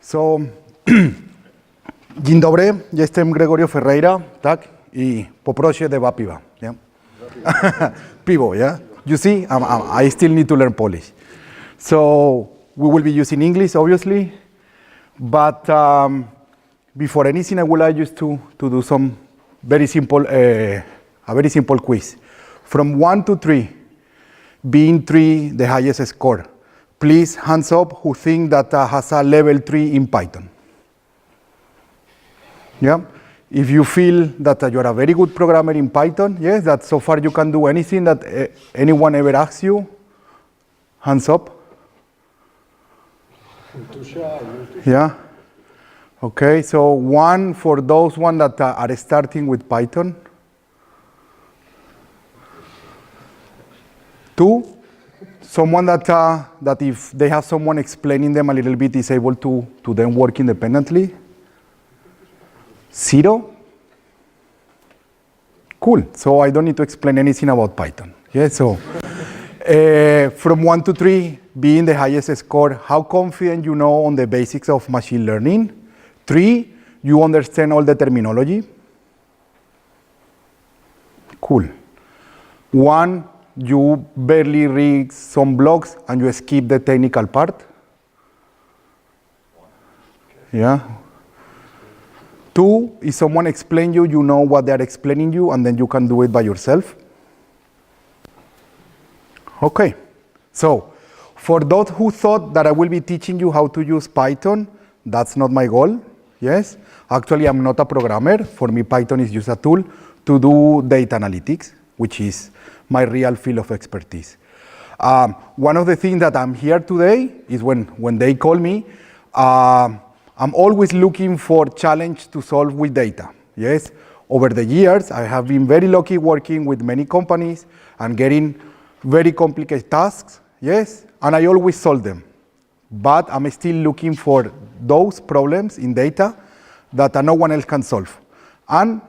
So, dzień dobry, jestem Gregorio Ferreira, tak? I poproszę dwa piwa, yeah? Piwo, yeah? You see, I still need to learn Polish. So, we will be using English, obviously, but before anything, I would like you to do some very simple, a very simple quiz. From 1 to 3, being 3 the highest score. Please, hands up who think that has a level 3 in Python. Yeah? If you feel that you're a very good programmer in Python, yes, that so far you can do anything that anyone ever asks you, hands up. Yeah? Okay, so 1 for those that are starting with Python. 2, someone that if they have someone explaining them a little bit is able to then work independently. 0. Cool, so I don't need to explain anything about Python. Yeah, so from 1 to 3 being the highest score, how confident you know on the basics of machine learning? 3, you understand all the terminology. Cool. 1, you barely read some blogs and you skip the technical part. Yeah. 2, if someone explains you, you know what they're explaining you, and then you can do it by yourself. Okay. So, for those who thought that I will be teaching you how to use Python, that's not my goal. Yes. Actually, I'm not a programmer. For me, Python is just a tool to do data analytics, which is my real field of expertise. One of the things that I'm here today is when they call me, I'm always looking for challenge to solve with data. Yes, over the years, I have been very lucky working with many companies and getting very complicated tasks. Yes, and I always solve them. But I'm still looking for those problems in data that no one else can solve. And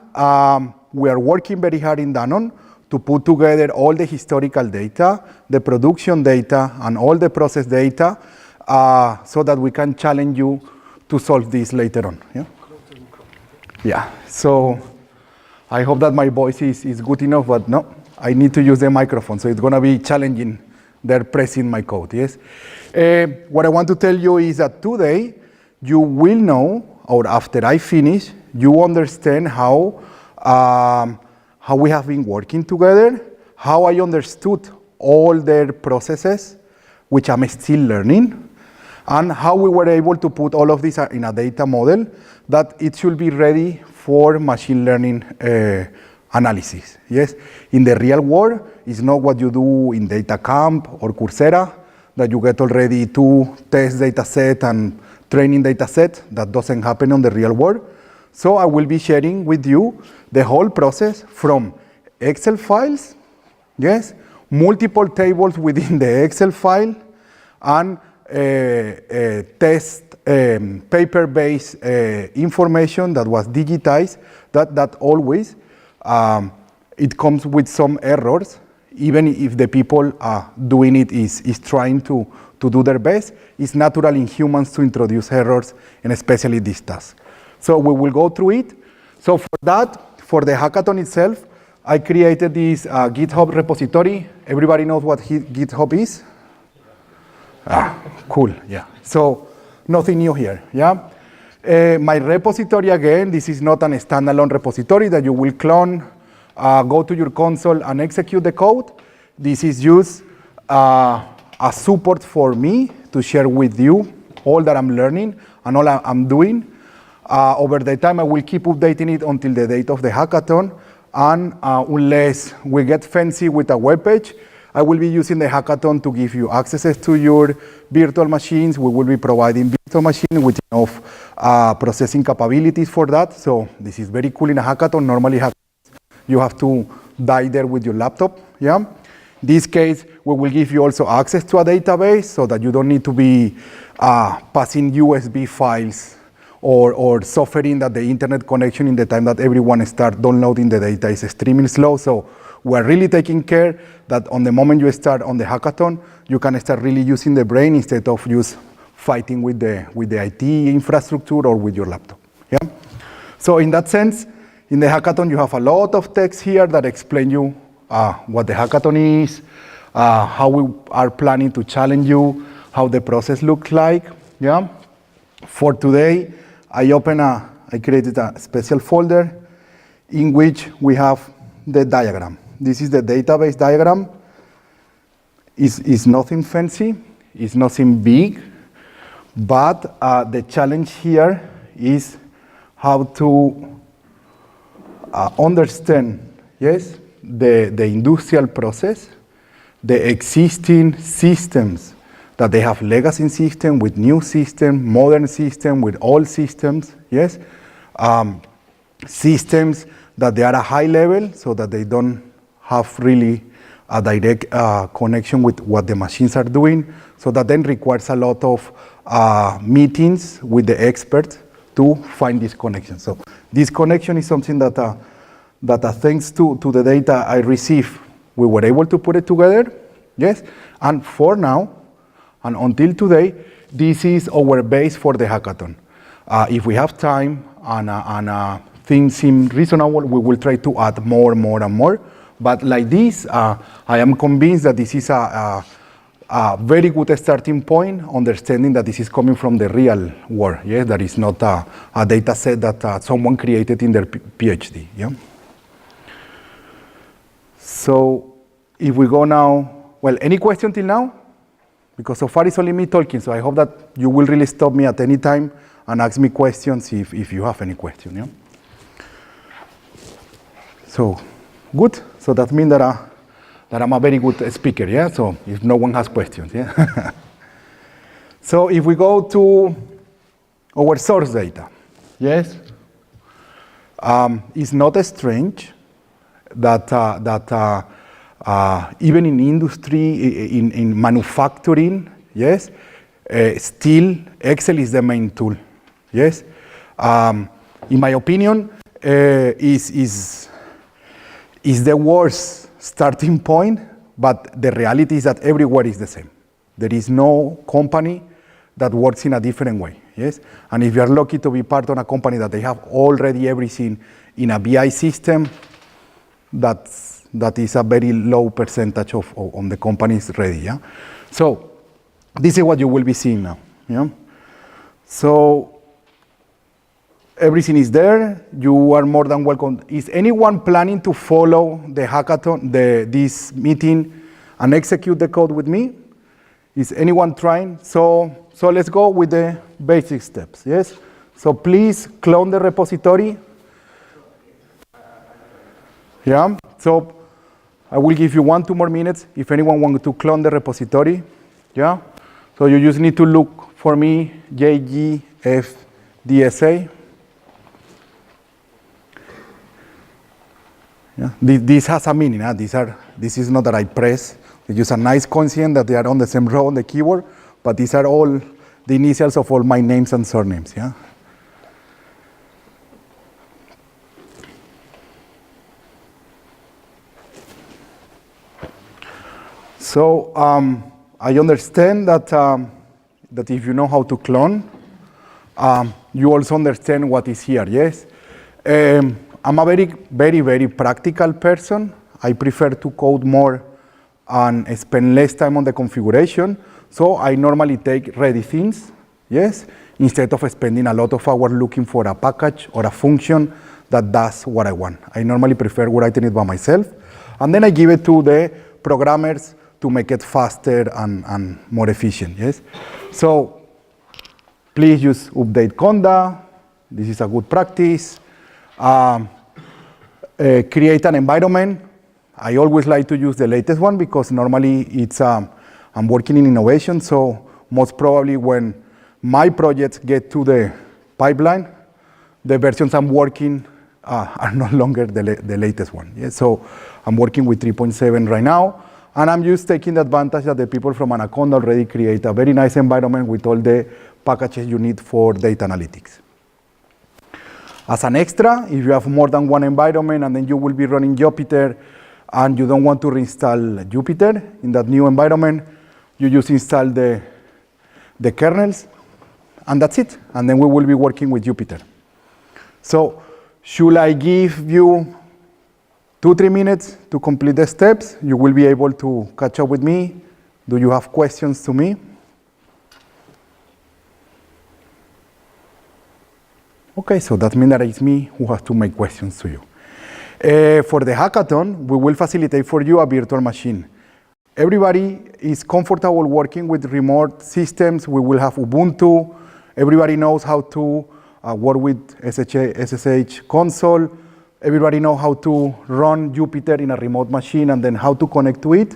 we are working very hard in DANONE to put together all the historical data, the production data, and all the process data so that we can challenge you to solve this later on. Yeah? Yeah, so I hope that my voice is good enough, but no, I need to use the microphone, so it's going to be challenging. They're pressing my code, yes? What I want to tell you is that today you will know, or after I finish, you understand how we have been working together, how I understood all their processes, which I'm still learning, and how we were able to put all of this in a data model that it should be ready for machine learning analysis. Yes, in the real world, it's not what you do in Data Camp or Coursera, that you get already 2 test data set and training data set. That doesn't happen on the real world. So I will be sharing with you the whole process from Excel files, yes, multiple tables within the Excel file, and test paper-based information that was digitized, that always it comes with some errors, even if the people doing it is trying to do their best. It's natural in humans to introduce errors, and especially this task. So we will go through it. So for that, for the hackathon itself, I created this GitHub repository. Everybody knows what GitHub is? Cool, yeah. So nothing new here, yeah? My repository, again, this is not a standalone repository that you will clone, go to your console and execute the code. This is just a support for me to share with you all that I'm learning and all I'm doing. Over the time, I will keep updating it until the date of the hackathon, and unless we get fancy with a web page, I will be using the hackathon to give you access to your virtual machines. We will be providing virtual machines with enough processing capabilities for that. So this is very cool in a hackathon. Normally you have to die there with your laptop. Yeah. In this case, we will give you also access to a database so that you don't need to be passing USB files or suffering that the internet connection in the time that everyone starts downloading the data is extremely slow. So we're really taking care that on the moment you start on the hackathon, you can start really using the brain instead of just fighting with the IT infrastructure or with your laptop. Yeah? So in that sense, in the hackathon, you have a lot of text here that explain you what the hackathon is, how we are planning to challenge you, how the process looks like. Yeah. For today, I created a special folder in which we have the diagram. This is the database diagram. It's nothing fancy, it's nothing big, but the challenge here is how to understand, yes, the industrial process, the existing systems, that they have legacy system with new system, modern system with old systems, yes, systems that they are a high level so that they don't have really a direct connection with what the machines are doing, so that then requires a lot of meetings with the experts to find this connection. So this connection is something that thanks to the data I received, we were able to put it together, yes, and for now, and until today, this is our base for the hackathon. If we have time and things seem reasonable, we will try to add more and more. But like this, I am convinced that this is a very good starting point, understanding that this is coming from the real world. Yes, that is not a data set that someone created in their PhD. Yeah. So if we go now, well, any question till now? Because so far it's only me talking, so I hope that you will really stop me at any time and ask me questions if you have any question. Yeah? So, good. So that means that I'm a very good speaker, yeah? So if no one has questions, yeah? So if we go to our source data, yes? It's not strange that even in industry, in manufacturing, yes, still Excel is the main tool, yes. In my opinion, is the worst starting point, but the reality is that everywhere is the same. There is no company that works in a different way, yes. And if you are lucky to be part of a company that they have already everything in a BI system, that is a very low percentage on the companies ready, yeah? So this is what you will be seeing now, yeah? So everything is there. You are more than welcome. Is anyone planning to follow the hackathon, this meeting, and execute the code with me? Is anyone trying? So let's go with the basic steps, yes? So please clone the repository. Yeah, so I will give you 1-2 more minutes if anyone wants to clone the repository. Yeah, so you just need to look for me, JGFDSA. Yeah, this has a meaning. This is not that I press. It's just a nice coincidence that they are on the same row on the keyboard, but these are all the initials of all my names and surnames. Yeah. So I understand that if you know how to clone, you also understand what is here, yes? I'm a very practical person. I prefer to code more and spend less time on the configuration. So I normally take ready things, yes? Instead of spending a lot of hours looking for a package or a function that does what I want. I normally prefer writing it by myself. And then I give it to the programmers to make it faster and more efficient, yes? So please use update conda. This is a good practice. Create an environment. I always like to use the latest one because normally it's, I'm working in innovation, so most probably when my projects get to the pipeline, the versions I'm working are no longer the latest one, yes? So I'm working with 3.7 right now. And I'm just taking the advantage that the people from Anaconda already create a very nice environment with all the packages you need for data analytics. As an extra, if you have more than one environment and then you will be running Jupyter and you don't want to reinstall Jupyter in that new environment, you just install the the kernels, and that's it. And then we will be working with Jupyter. So should I give you 2-3 minutes to complete the steps? You will be able to catch up with me. Do you have questions to me? Okay, so that means that it's me who has to make questions to you. For the hackathon, we will facilitate for you a virtual machine. Everybody is comfortable working with remote systems. We will have Ubuntu. Everybody knows how to work with SSH console. Everybody knows how to run Jupyter in a remote machine and then how to connect to it?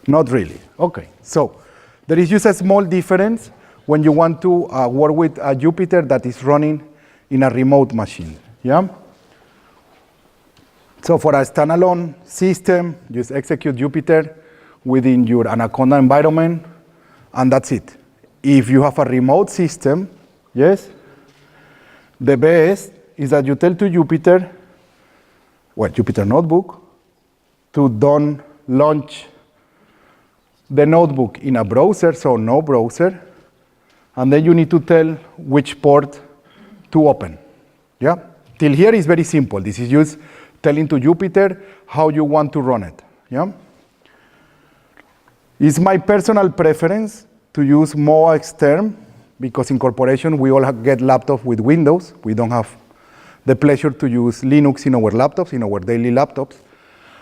Not really. Okay, so there is just a small difference when you want to work with a Jupyter that is running in a remote machine. Yeah? So for a standalone system, just execute Jupyter within your Anaconda environment, and that's it. If you have a remote system, yes, the best is that you tell to Jupyter, well, Jupyter Notebook, to don't launch the notebook in a browser, so no browser, and then you need to tell which port to open. Yeah? Till here is very simple. This is just telling to Jupyter how you want to run it. Yeah? It's my personal preference to use MOA extern because in corporation we all get laptops with Windows. We don't have the pleasure to use Linux in our laptops, in our daily laptops.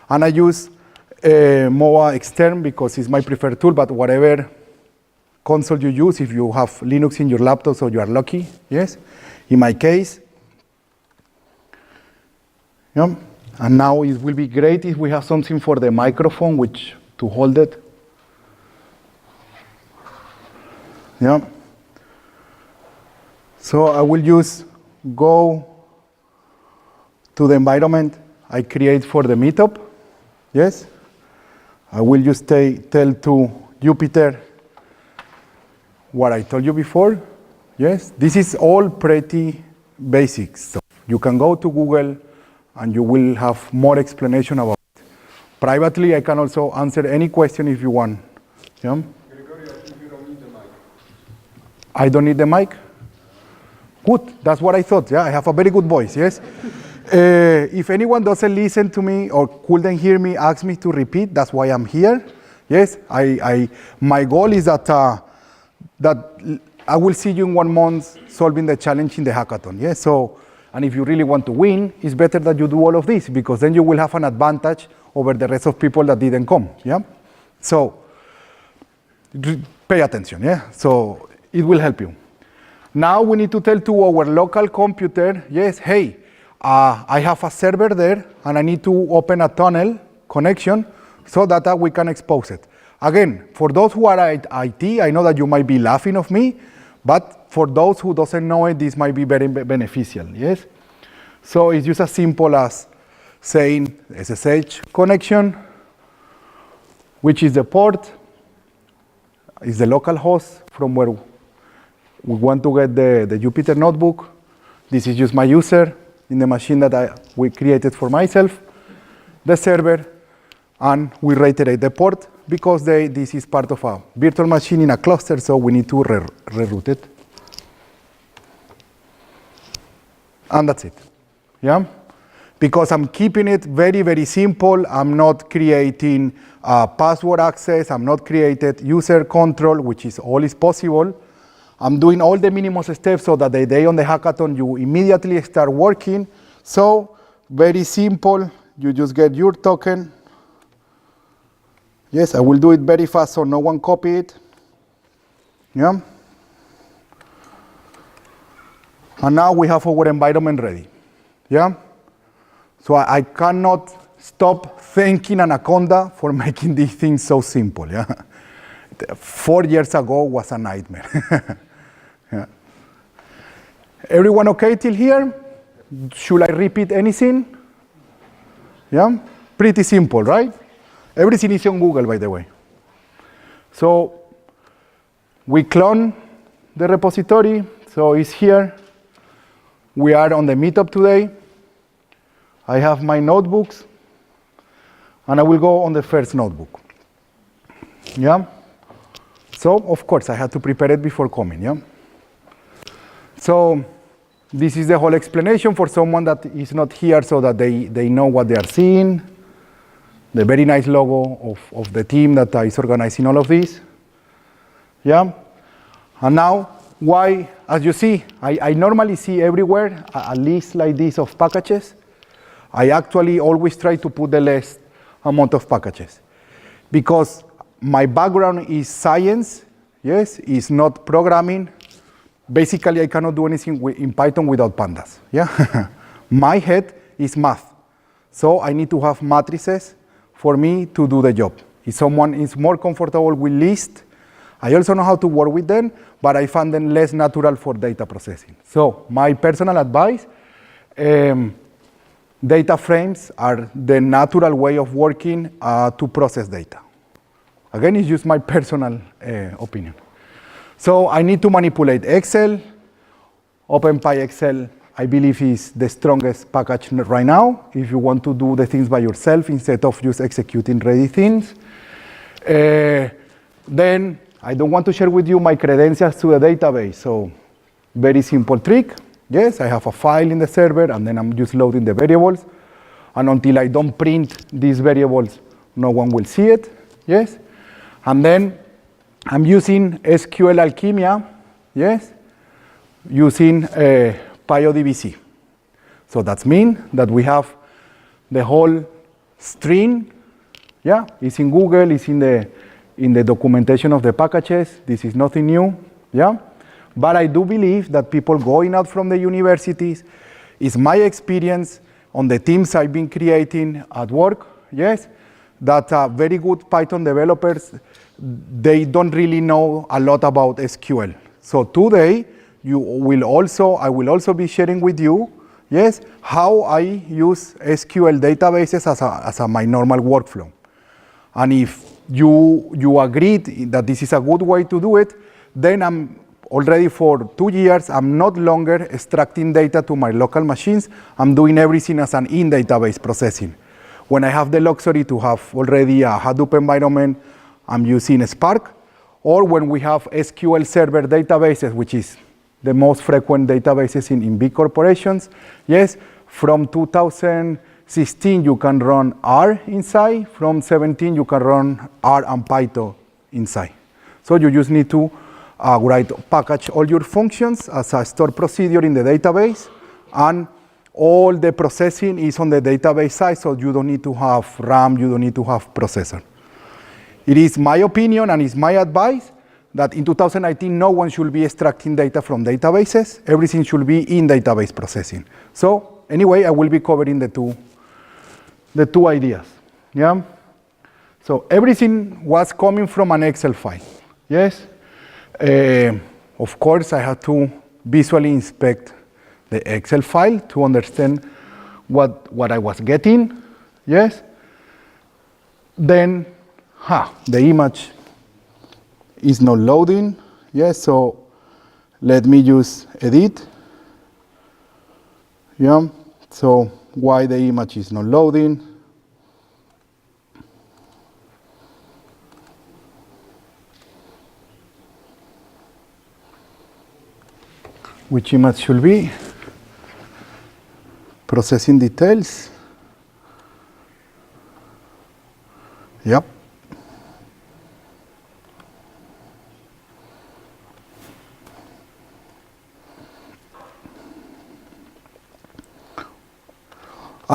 And I use MOA extern because it's my preferred tool, but whatever console you use, if you have Linux in your laptop, so you are lucky, yes? In my case, yeah. And now it will be great if we have something for the microphone, which to hold it. Yeah. So I will just go to the environment I create for the meetup. Yes. I will just tell to Jupyter what I told you before. Yes. This is all pretty basic stuff. You can go to Google and you will have more explanation about it. Privately, I can also answer any question if you want. Yeah? Gregorio, I think you don't need the mic. I don't need the mic? Good, that's what I thought. Yeah, I have a very good voice, yes? If anyone doesn't listen to me or couldn't hear me, ask me to repeat. That's why I'm here. Yes, my goal is that I will see you in 1 month solving the challenge in the hackathon. Yes, so, and if you really want to win, it's better that you do all of this because then you will have an advantage over the rest of people that didn't come. Yeah, so pay attention. Yeah, so it will help you. Now we need to tell to our local computer, yes, hey, I have a server there and I need to open a tunnel connection so that we can expose it. Again, for those who are at IT, I know that you might be laughing of me, but for those who doesn't know it, this might be very beneficial, yes? So it's just as simple as saying SSH connection, which is the port, is the local host from where we want to get the Jupyter notebook. This is just my user in the machine that we created for myself, the server, and we reiterate the port because this is part of a virtual machine in a cluster, so we need to reroute it. And that's it, yeah? Because I'm keeping it very, very simple. I'm not creating password access. I'm not creating user control, which is all is possible. I'm doing all the minimum steps so that the day on the hackathon, you immediately start working. So very simple. You just get your token. Yes, I will do it very fast so no one copy it. Yeah. And now we have our environment ready. Yeah. So I cannot stop thanking Anaconda for making these things so simple. Yeah. 4 years ago was a nightmare. Yeah. Everyone okay till here? Should I repeat anything? Yeah. Pretty simple, right? Everything is on Google, by the way. So we clone the repository, so it's here. We are on the meetup today. I have my notebooks, and I will go on the first notebook. Yeah. So, of course, I had to prepare it before coming, yeah? So, this is the whole explanation for someone that is not here so that they know what they are seeing. The very nice logo of the team that is organizing all of this. Yeah? And now, why, as you see, I normally see everywhere a list like this of packages. I actually always try to put the least amount of packages. Because my background is science, yes, it's not programming. Basically, I cannot do anything in Python without pandas, yeah? My head is math, so I need to have matrices for me to do the job. If someone is more comfortable with lists, I also know how to work with them, but I find them less natural for data processing. So my personal advice, data frames are the natural way of working to process data. Again, it's just my personal opinion. So I need to manipulate Excel. OpenPyXL, I believe, is the strongest package right now if you want to do the things by yourself instead of just executing ready things. Then I don't want to share with you my credentials to the database. So very simple trick. Yes, I have a file in the server, and then I'm just loading the variables. And until I don't print these variables, no one will see it. Yes. And then I'm using SQL Alchemia, yes, using PyODBC. So that means that we have the whole string, yeah, it's in Google, it's in the documentation of the packages. This is nothing new, yeah. But I do believe that people going out from the universities, it's my experience on the teams I've been creating at work, yes, that very good Python developers, they don't really know a lot about SQL. So today, I will also be sharing with you, yes, how I use SQL databases as my normal workflow. And if you agreed that this is a good way to do it, then I'm already for 2 years, I'm not longer extracting data to my local machines. I'm doing everything as an in-database processing. When I have the luxury to have already a Hadoop environment, I'm using Spark. Or when we have SQL Server databases, which is the most frequent databases in big corporations, yes, from 2016 you can run R inside, from 17 you can run R and Python inside. So you just need to package all your functions as a stored procedure in the database, and all the processing is on the database side, so you don't need to have RAM, you don't need to have processor. It is my opinion and it's my advice that in 2019 no one should be extracting data from databases. Everything should be in database processing. So anyway, I will be covering the two ideas. Yeah. So everything was coming from an Excel file. Yes. Of course, I had to visually inspect the Excel file to understand what I was getting. Yes. Then, the image is not loading. Yes, so let me just edit. Yeah, so why the image is not loading? Which image should be? Processing details. Yep.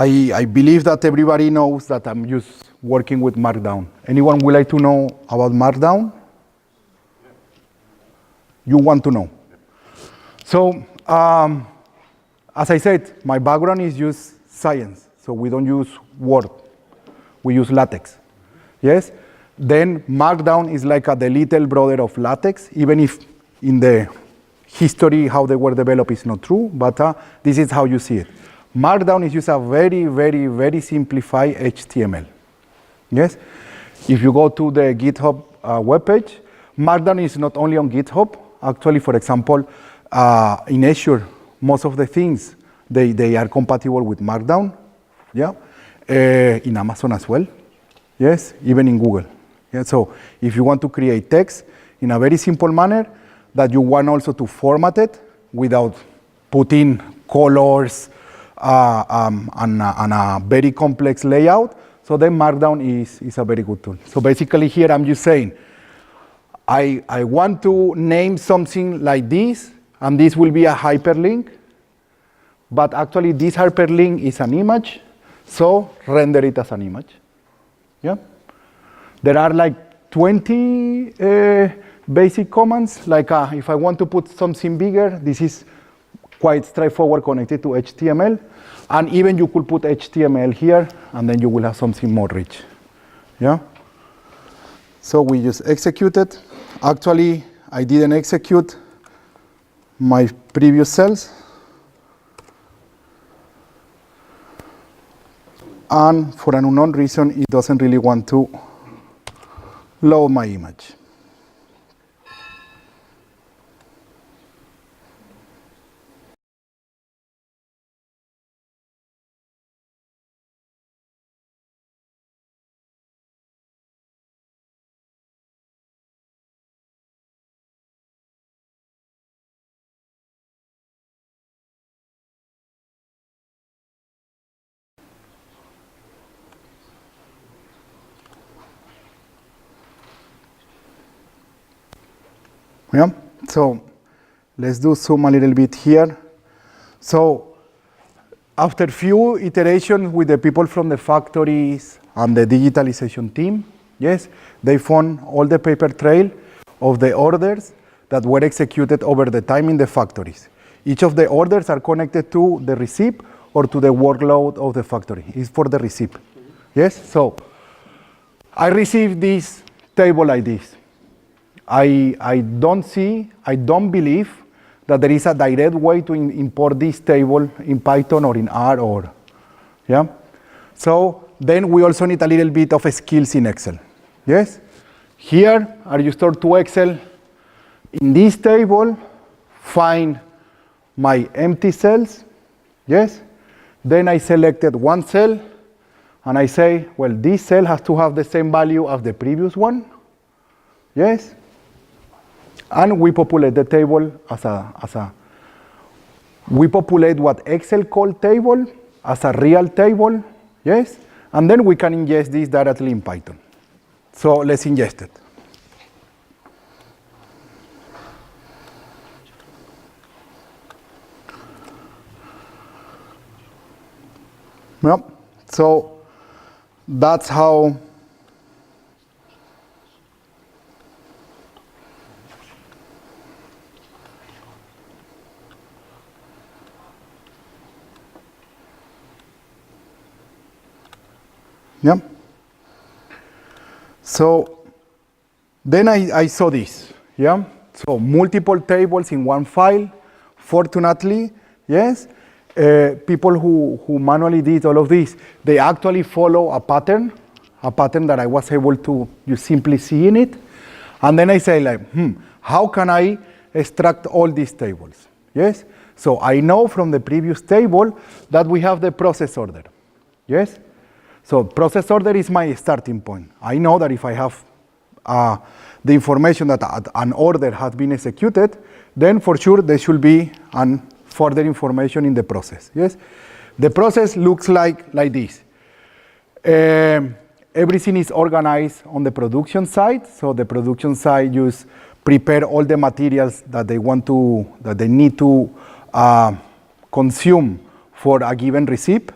I believe that everybody knows that I'm just working with Markdown. Anyone would like to know about Markdown? You want to know? So, as I said, my background is just science, so we don't use Word, we use LaTeX, yes? Then Markdown is like the little brother of LaTeX, even if in the history how they were developed is not true, but this is how you see it. Markdown is just a very, very, very simplified HTML, yes? If you go to the GitHub webpage, Markdown is not only on GitHub. Actually, for example, in Azure, most of the things, they are compatible with Markdown, yeah? In Amazon as well, yes, even in Google, Yeah, so if you want to create text in a very simple manner, that you want also to format it without putting colors and a very complex layout, so then Markdown is a very good tool. So basically here I'm just saying, I want to name something like this, and this will be a hyperlink, but actually this hyperlink is an image, so render it as an image. Yeah? There are like 20 basic commands, like if I want to put something bigger, this is quite straightforward connected to HTML, and even you could put HTML here, and then you will have something more rich. Yeah? So we just executed. Actually, I didn't execute my previous cells. And for an unknown reason, it doesn't really want to load my image. Yeah, so let's do zoom a little bit here. So after few iterations with the people from the factories and the digitalization team, yes, they found all the paper trail of the orders that were executed over the time in the factories. Each of the orders are connected to the receipt or to the workload of the factory. It's for the receipt. Yes, so I received this table like this. I don't believe that there is a direct way to import this table in Python or in R or, yeah? So then we also need a little bit of skills in Excel, yes? Here, I just turn to Excel. In this table, find my empty cells, yes? Then I selected one cell, and I say, well, this cell has to have the same value as the previous one, yes? And we populate the table we populate what Excel called table as a real table, yes? And then we can ingest this directly in Python. So let's ingest it. Yeah, so that's how yeah. So then I saw this, yeah? So multiple tables in one file. Fortunately, yes, people who manually did all of this, they actually follow a pattern that I was able to just simply see in it. And then I say like, how can I extract all these tables? Yes? So I know from the previous table that we have the process order, yes? So process order is my starting point. I know that if I have the information that an order has been executed, then for sure there should be further information in the process. Yes, the process looks like this. Everything is organized on the production side. So the production side just prepare all the materials that they need to consume for a given recipe.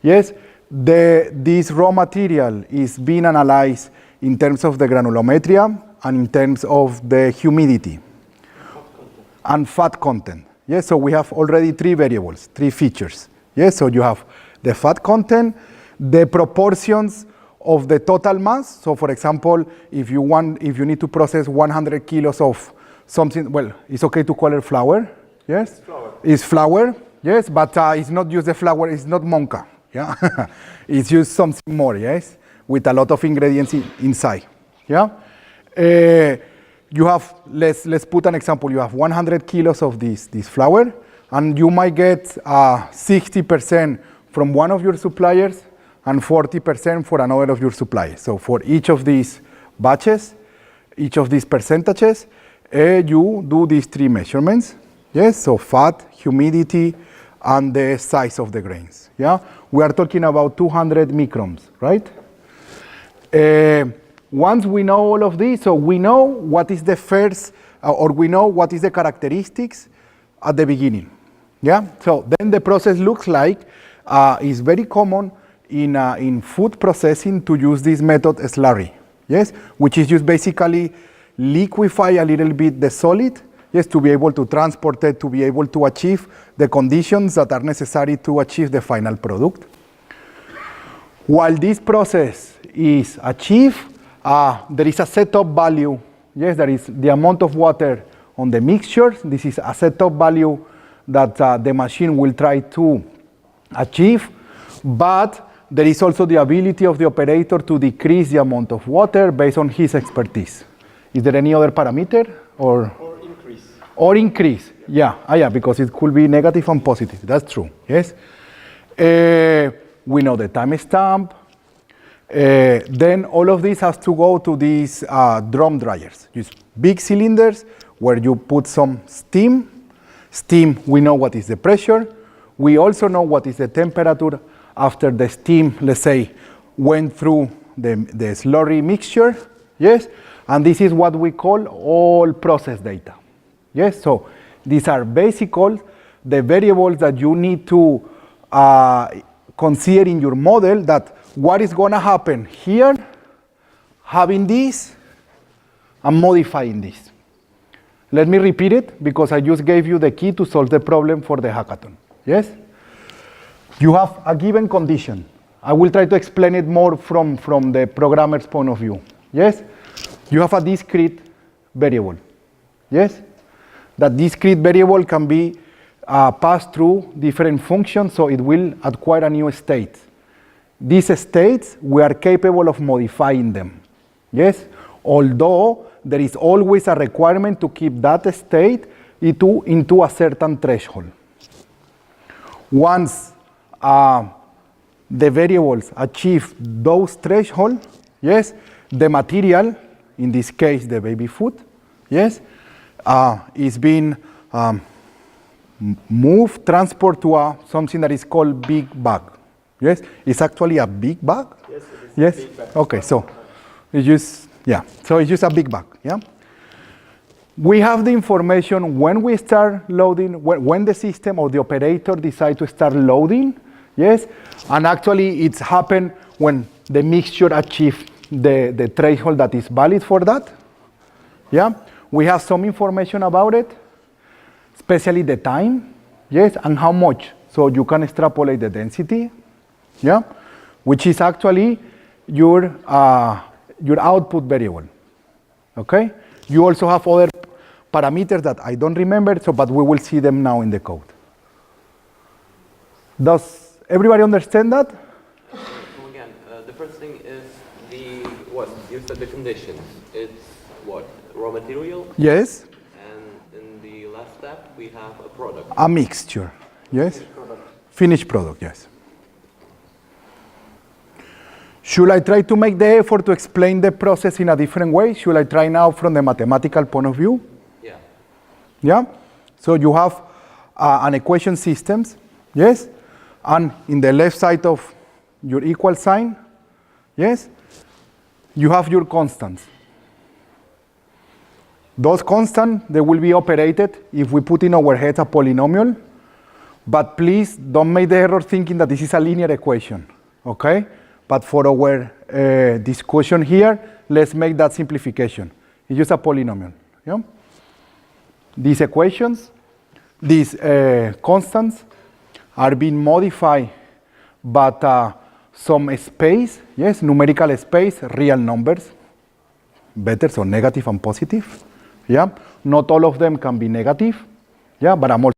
Yes, this raw material is being analyzed in terms of the granulometry and in terms of the humidity and fat content. Yes, so we have already three variables, three features. Yes, so you have the fat content, the proportions of the total mass. So for example, if you need to process 100 kilos of something, well, it's okay to call it flour. Yes, it's flour. Yes, but it's not just the flour, it's not monka. Yeah, it's just something more, yes, with a lot of ingredients inside. Yeah, you have, let's put an example. You have 100 kilos of this flour, and you might get 60% from one of your suppliers and 40% for another of your suppliers. So for each of these batches, each of these percentages, you do these three measurements. Yes, so fat, humidity, and the size of the grains. Yeah, we are talking about 200 microns, right? Once we know all of this, so we know what is the first, or we know what is the characteristics at the beginning. Yeah, so then the process looks like, is very common in food processing to use this method slurry, yes, which is just basically liquefy a little bit the solid, yes, to be able to transport it, to be able to achieve the conditions that are necessary to achieve the final product. While this process is achieved, there is a setup value, yes, there is the amount of water on the mixture. This is a setup value that the machine will try to achieve, but there is also the ability of the operator to decrease the amount of water based on his expertise. Is there any other parameter? Or increase. Or increase, yeah, yeah, because it could be negative and positive, that's true, yes. We know the timestamp. Then all of this has to go to these drum dryers, just big cylinders where you put some steam. Steam, we know what is the pressure. We also know what is the temperature after the steam, let's say, went through the slurry mixture, yes? And this is what we call all process data, yes? So these are basically the variables that you need to consider in your model, that what is gonna happen here, having this, and modifying this. Let me repeat it, because I just gave you the key to solve the problem for the hackathon, yes? You have a given condition. I will try to explain it more from the programmer's point of view, yes? You have a discrete variable, yes? That discrete variable can be passed through different functions, so it will acquire a new state. These states, we are capable of modifying them, yes? Although there is always a requirement to keep that state into a certain threshold. Once the variables achieve those thresholds, yes, the material, in this case the baby food, yes, is being moved, transported to something that is called big bag. Yes, it's actually a big bag. Yes, it is Yes. a big bag. Okay, so it's just, yeah, so it's just a big bag. Yeah. We have the information when we start loading, when the system or the operator decide to start loading, yes, and actually it's happened when the mixture achieves the threshold that is valid for that. Yeah, we have some information about it, especially the time, yes, and how much. So you can extrapolate the density, yeah, which is actually your output variable. Okay, you also have other parameters that I don't remember, so but we will see them now in the code. Does everybody understand that? Come again. The first thing is what you said the conditions. It's what, raw material, Yes, and in the last step we have a product. a mixture. Yes, finished product. Yes. Should I try to make the effort to explain the process in a different way? Should I try now from the mathematical point of view? Yeah. Yeah? So you have an equation systems, yes? And in the left side of your equal sign, yes? You have your constants. Those constants, they will be operated if we put in our heads a polynomial, but please don't make the error thinking that this is a linear equation, okay? But for our discussion here, let's make that simplification. It's just a polynomial. Yeah? These equations, these constants, are being modified, but some space, yes, numerical space, real numbers, better, so negative and positive. Yeah, not all of them can be negative. Yeah, but I'm also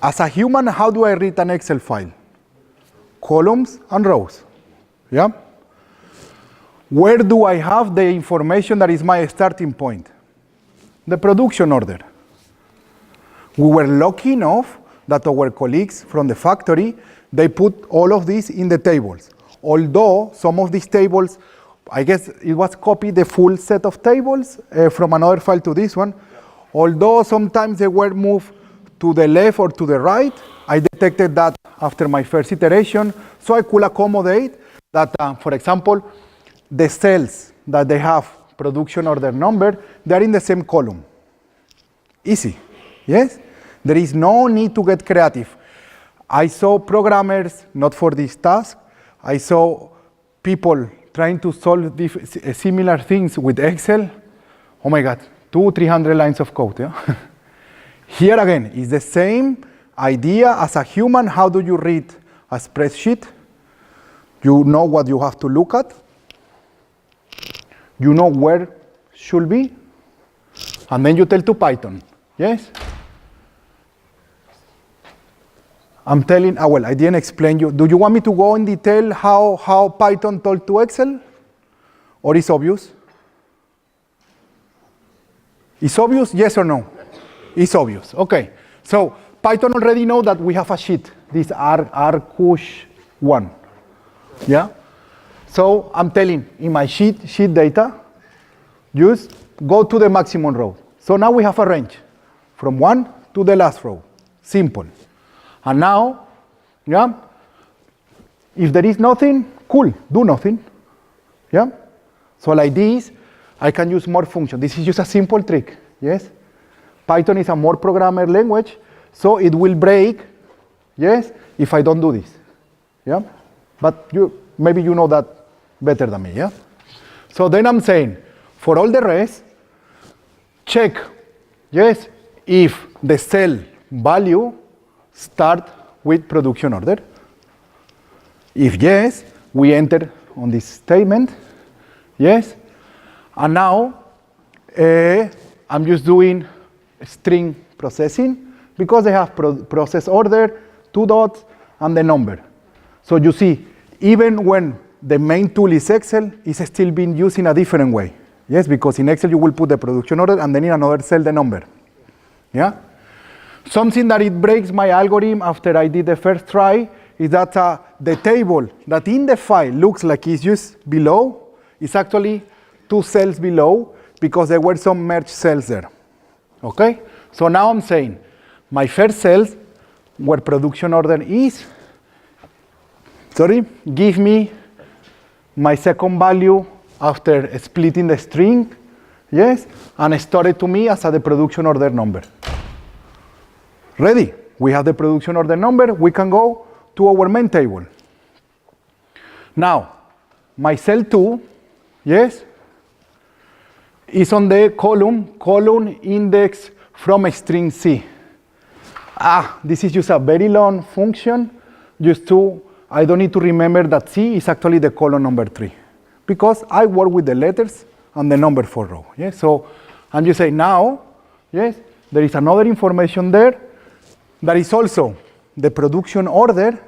As a human, how do I read an Excel file? Columns and rows, yeah? Where do I have the information that is my starting point? The production order. We were lucky enough that our colleagues from the factory, they put all of this in the tables. Although some of these tables, I guess it was copied, the full set of tables from another file to this one. Although sometimes they were moved to the left or to the right, I detected that after my first iteration, so I could accommodate that, for example, the cells that they have production order number, they're in the same column. Easy, yes? There is no need to get creative. I saw programmers, not for this task, I saw people trying to solve similar things with Excel. Oh my God, 200-300 lines of code, yeah? Here again, it's the same idea as a human. How do you read a spreadsheet? You know what you have to look at. You know where should be. And then you tell to Python, yes? I'm telling, well, I didn't explain you. Do you want me to go in detail how Python told to Excel? Or is obvious? Is obvious, yes or no? It's obvious, okay. So Python already know that we have a sheet, this Arcush 1, yeah? So I'm telling, in my sheet data, just go to the maximum row. So now we have a range, from 1 to the last row, simple. And now, yeah, if there is nothing, cool, do nothing, yeah? So like this, I can use more functions. This is just a simple trick, yes? Python is a more programmer language, so it will break, yes, if I don't do this, yeah? But maybe you know that better than me, yeah? So then I'm saying, for all the rest, check, yes, if the cell value start with production order. If yes, we enter on this statement, yes? And now, I'm just doing string processing because they have process order, 2 dots, and the number. So you see, even when the main tool is Excel, it's still being used in a different way. Yes, because in Excel you will put the production order and then in another cell the number. Yeah? Something that it breaks my algorithm after I did the first try is that the table that in the file looks like it's just below is actually 2 cells below because there were some merged cells there. Okay? So now I'm saying my first cells where production order is, give me my second value after splitting the string, yes, and store it to me as the production order number. Ready? We have the production order number. We can go to our main table. Now, my cell 2, yes, is on the column index from a string C. This is just a very long function, I don't need to remember that C is actually the column number 3, because I work with the letters and the number for row, yes? So I'm just saying now, yes, there is another information there that is also the production order,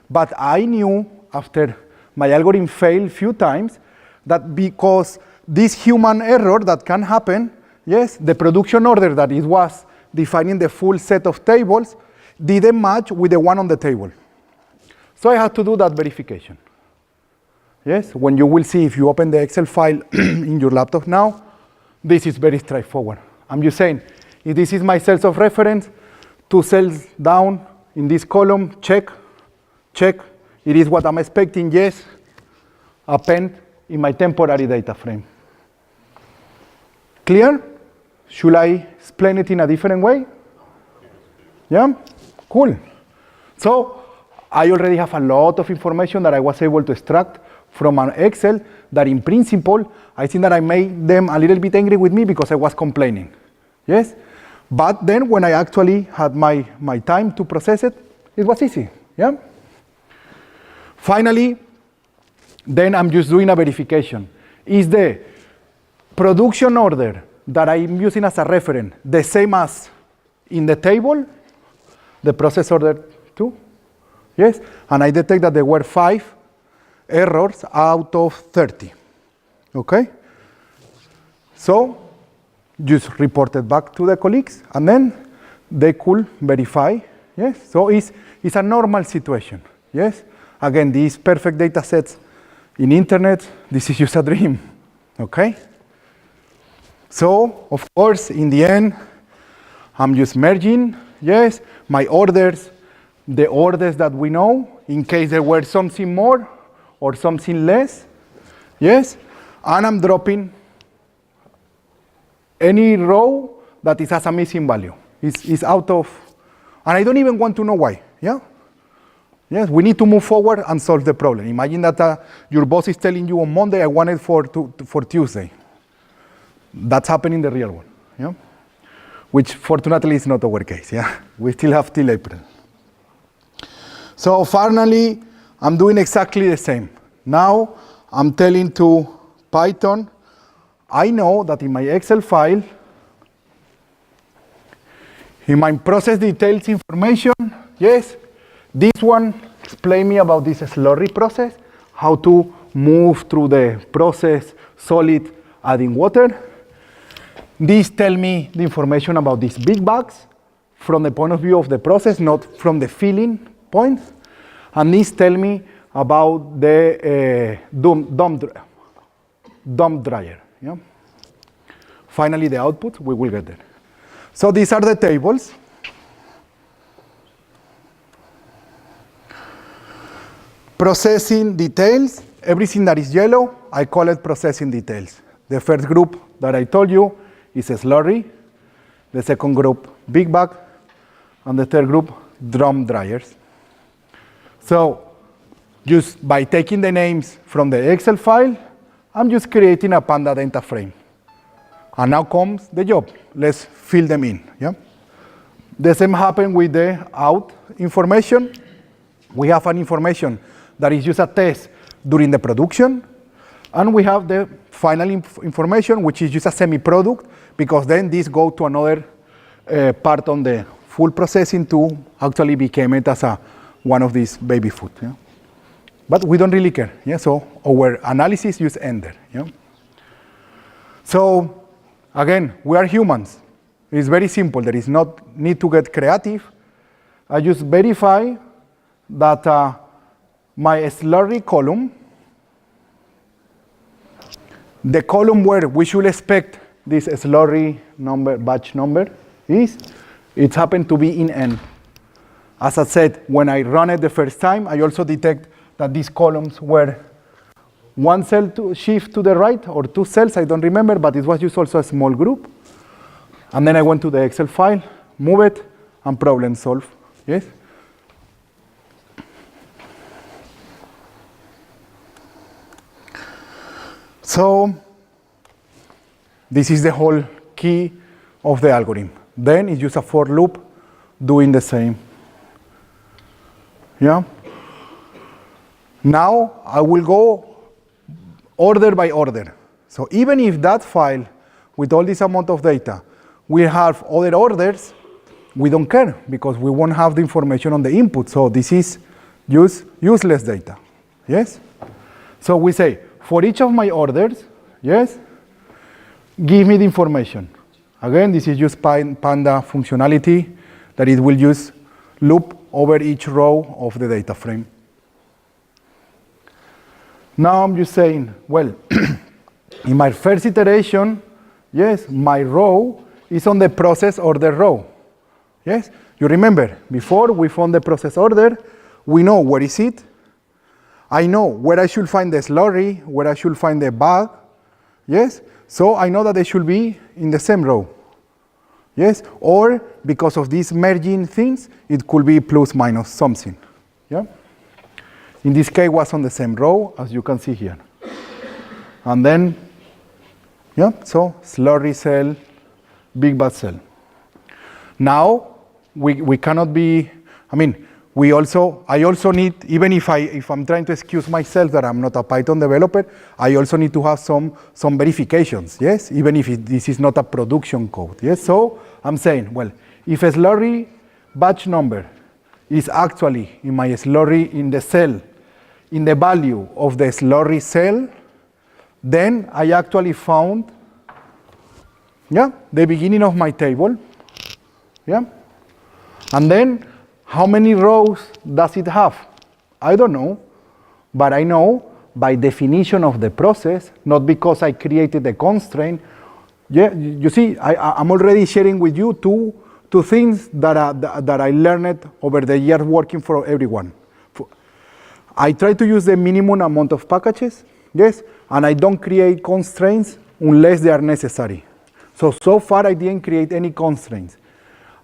but I knew after my algorithm failed a few times that because this human error that can happen, yes, the production order that it was defining the full set of tables didn't match with the one on the table. So I had to do that verification. Yes, when you will see if you open the Excel file in your laptop now, this is very straightforward. I'm just saying, if this is my cells of reference, 2 cells down in this column, check, it is what I'm expecting, yes, append in my temporary data frame. Clear? Should I explain it in a different way? Yeah? Cool. So I already have a lot of information that I was able to extract from an Excel that in principle, I think that I made them a little bit angry with me because I was complaining. Yes? But then when I actually had my time to process it, it was easy. Yeah? Finally, then I'm just doing a verification. Is the production order that I'm using as a reference the same as in the table? the process order 2, yes? And I detect that there were 5 errors out of 30, okay? So, just report it back to the colleagues, and then they could verify, yes? So it's a normal situation, yes? Again, these perfect data sets in internet, this is just a dream, okay? So, of course, in the end, I'm just merging, yes, my orders, the orders that we know, in case there were something more or something less, yes, and I'm dropping any row that has a missing value. It's out of, and I don't even want to know why, yeah? Yes, we need to move forward and solve the problem. Imagine that your boss is telling you on Monday, I want it for Tuesday. That's happening in the real world, yeah? Which fortunately is not our case, yeah? We still have till April. So finally, I'm doing exactly the same. Now, I'm telling to Python, I know that in my Excel file, in my process details information, yes, this one explain me about this slurry process, how to move through the process, solid, adding water. This tell me the information about these big bags from the point of view of the process, not from the filling point. And this tell me about the dump dryer. Yeah? Finally, the output, we will get there. So these are the tables. Processing details, everything that is yellow, I call it processing details. The first group that I told you is a slurry, the second group, big bag, and the third group, drum dryers. So just by taking the names from the Excel file, I'm just creating a Panda data frame. And now comes the job. Let's fill them in. Yeah? The same happened with the out information. We have an information that is just a test during the production. And we have the final information, which is just a semi-product, because then this goes to another part on the full processing to actually become it as one of these baby food. Yeah? But we don't really care. Yeah? So our analysis just ends there. Yeah? So again, we are humans. It's very simple. There is not need to get creative. I just verify that my slurry column, the column where we should expect this slurry number, batch number, it happened to be in N. As I said, when I run it the first time, I also detect that these columns were one cell to shift to the right, or 2 cells, I don't remember, but it was just also a small group. And then I went to the Excel file, move it, and problem solve, yes? So this is the whole key of the algorithm. Then it's just a for loop doing the same. Yeah? Now I will go order by order. So even if that file with all this amount of data, we have other orders, we don't care because we won't have the information on the input. So this is useless data. Yes? So we say, for each of my orders, yes, give me the information. Again, this is just Panda functionality that it will just loop over each row of the data frame. Now I'm just saying, well, in my first iteration, yes, my row is on the process order row. Yes? You remember, before we found the process order, we know where is it. I know where I should find the slurry, where I should find the bag. Yes? So I know that they should be in the same row. Yes? Or because of these merging things, it could be plus minus something. Yeah? In this case, it was on the same row, as you can see here. And then, yeah, so slurry cell, big bag cell. Now, we cannot be, I mean, I also need, even if I'm trying to excuse myself that I'm not a Python developer, I also need to have some verifications, yes? Even if this is not a production code, yes? So I'm saying, well, if a slurry batch number is actually in my slurry in the cell, in the value of the slurry cell, then I actually found, yeah, the beginning of my table, yeah? And then how many rows does it have? I don't know, but I know by definition of the process, not because I created the constraint. Yeah, you see, I'm already sharing with you two things that I learned over the years working for everyone. I try to use the minimum amount of packages, yes, and I don't create constraints unless they are necessary. So far I didn't create any constraints.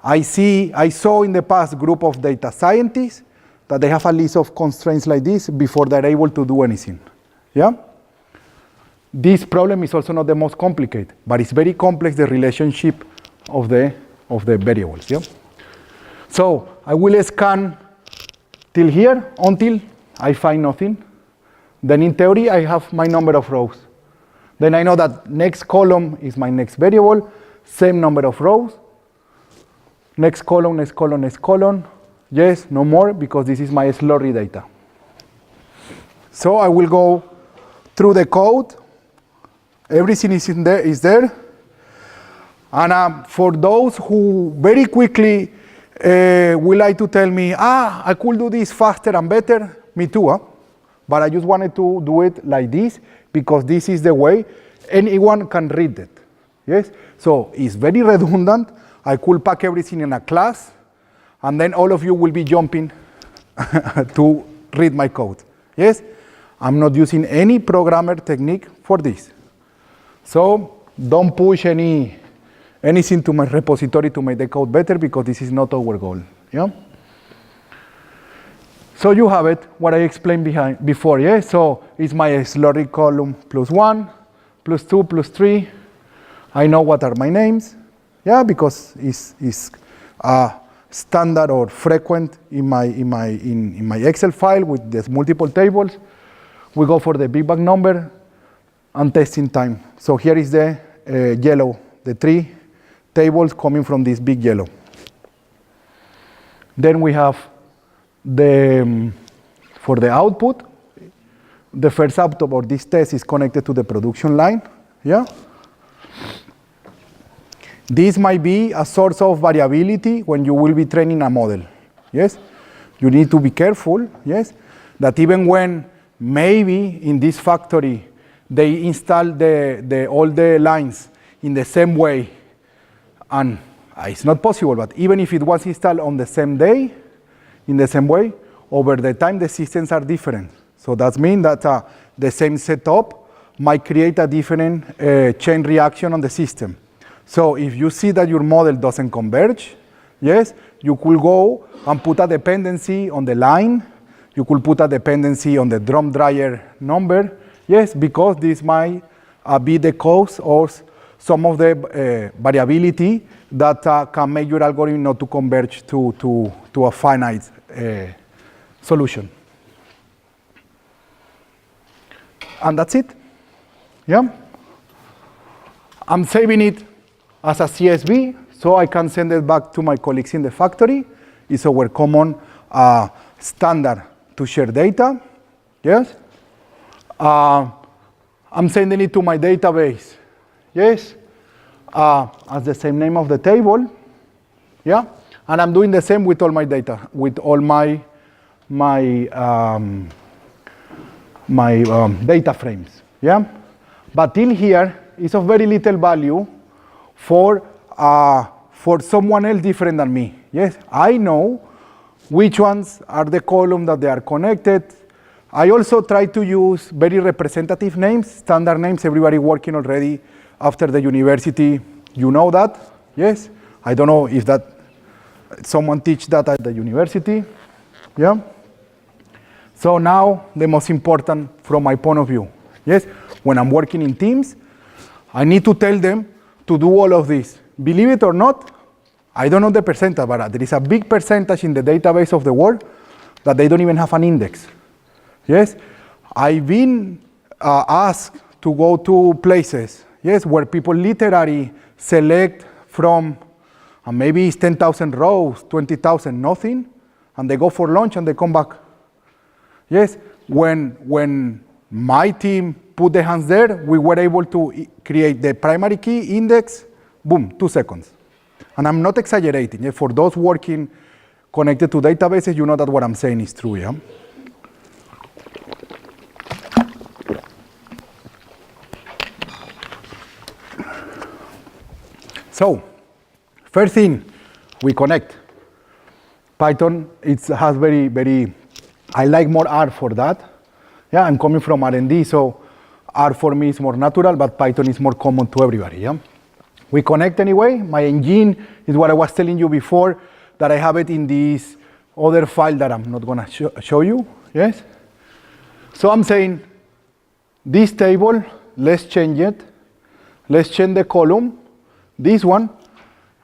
I saw in the past group of data scientists that they have a list of constraints like this before they're able to do anything, yeah? This problem is also not the most complicated, but it's very complex, the relationship of the variables, yeah? So I will scan till here until I find nothing. Then in theory, I have my number of rows. Then I know that next column is my next variable, same number of rows. Next column, next column, next column. Yes, no more, because this is my slurry data. So I will go through the code. Everything is there. And for those who very quickly would like to tell me, I could do this faster and better, me too, but I just wanted to do it like this, because this is the way anyone can read it, yes? So it's very redundant. I could pack everything in a class, and then all of you will be jumping to read my code, yes? I'm not using any programmer technique for this. So don't push anything to my repository to make the code better, because this is not our goal, yeah? So you have it, what I explained before, yeah? So it's my slurry column +1, +2, +3. I know what are my names, yeah, because it's standard or frequent in my Excel file with these multiple tables. We go for the big bang number and testing time. So here is the yellow, the 3 tables coming from this big yellow. Then we have for the output, the first output of this test is connected to the production line, yeah? This might be a source of variability when you will be training a model, yes? You need to be careful, yes? That even when maybe in this factory they install all the lines in the same way, and it's not possible, but even if it was installed on the same day, in the same way, over the time the systems are different. So that means that the same setup might create a different chain reaction on the system. So if you see that your model doesn't converge, yes, you could go and put a dependency on the line. You could put a dependency on the drum dryer number, yes, because this might be the cause of some of the variability that can make your algorithm not to converge to a finite solution. And that's it, yeah? I'm saving it as a CSV, so I can send it back to my colleagues in the factory. It's our common standard to share data, yes? I'm sending it to my database, yes? As the same name of the table, yeah? And I'm doing the same with all my data, with all my data frames, yeah? But till here, it's of very little value for someone else different than me, yes? I know which ones are the columns that they are connected. I also try to use very representative names, standard names, everybody working already after the university, you know that, yes? I don't know if that someone teach that at the university, yeah? So now, the most important from my point of view, yes? When I'm working in teams, I need to tell them to do all of this. Believe it or not, I don't know the percentage, but there is a big percentage in the database of the world that they don't even have an index, yes? I've been asked to go to places, yes, where people literally select from and maybe it's 10,000 rows, 20,000, nothing, and they go for lunch and they come back. Yes, when my team put the hands there, we were able to create the primary key index, boom, 2 seconds. And I'm not exaggerating. Yeah? For those working connected to databases, you know that what I'm saying is true. Yeah? So, first thing, we connect. Python, it has very, I like more R for that. Yeah, I'm coming from R&D, so R for me is more natural, but Python is more common to everybody. Yeah? We connect anyway. My engine is what I was telling you before, that I have it in this other file that I'm not going to show you. Yes? So I'm saying, this table, let's change it. Let's change the column, this one,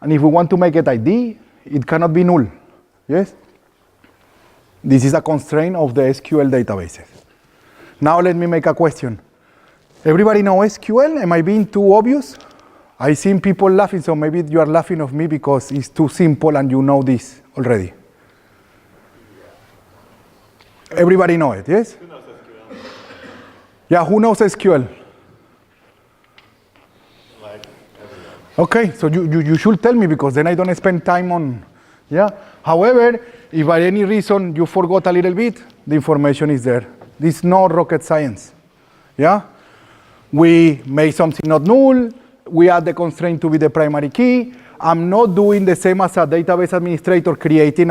and if we want to make it ID, it cannot be null. Yes? This is a constraint of the SQL databases. Now let me make a question. Everybody know SQL? Am I being too obvious? I seen people laughing, so maybe you are laughing of me because it's too simple and you know this already. Everybody know it, yes? Who knows SQL? Yeah, who knows SQL? Like everyone. Okay, so you should tell me because then I don't spend time on, yeah? However, if by any reason you forgot a little bit, the information is there. This is not rocket science, yeah? We make something not null, we add the constraint to be the primary key. I'm not doing the same as a database administrator creating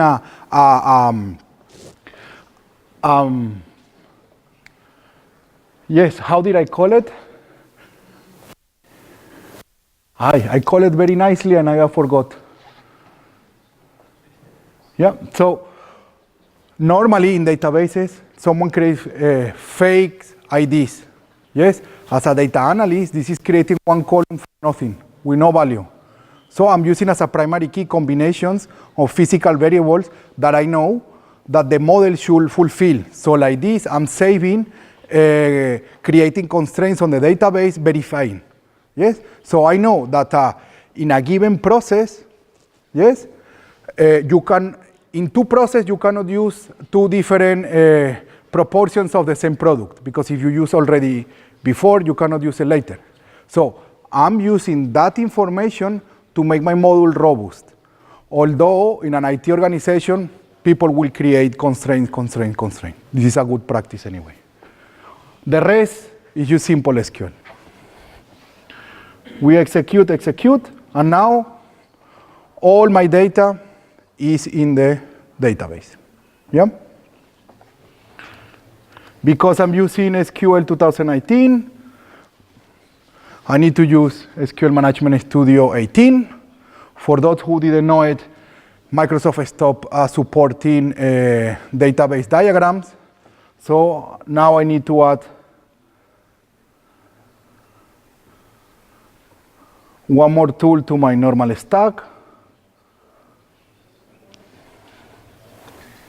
yes, how did I call it? I call it very nicely and I forgot. Yeah, so normally in databases, someone creates fake IDs. Yes, as a data analyst, this is creating one column for nothing, with no value. So I'm using as a primary key combinations of physical variables that I know that the model should fulfill. So like this, I'm saving, creating constraints on the database, verifying. Yes, so I know that in a given process, yes, you can, in two processes, you cannot use two different proportions of the same product, because if you use already before, you cannot use it later. So I'm using that information to make my model robust. Although in an IT organization, people will create constraints. This is a good practice anyway. The rest is just simple SQL. We execute, and now all my data is in the database. Yeah? Because I'm using SQL 2019, I need to use SQL Management Studio 18. For those who didn't know it, Microsoft stopped supporting database diagrams. So now I need to add one more tool to my normal stack.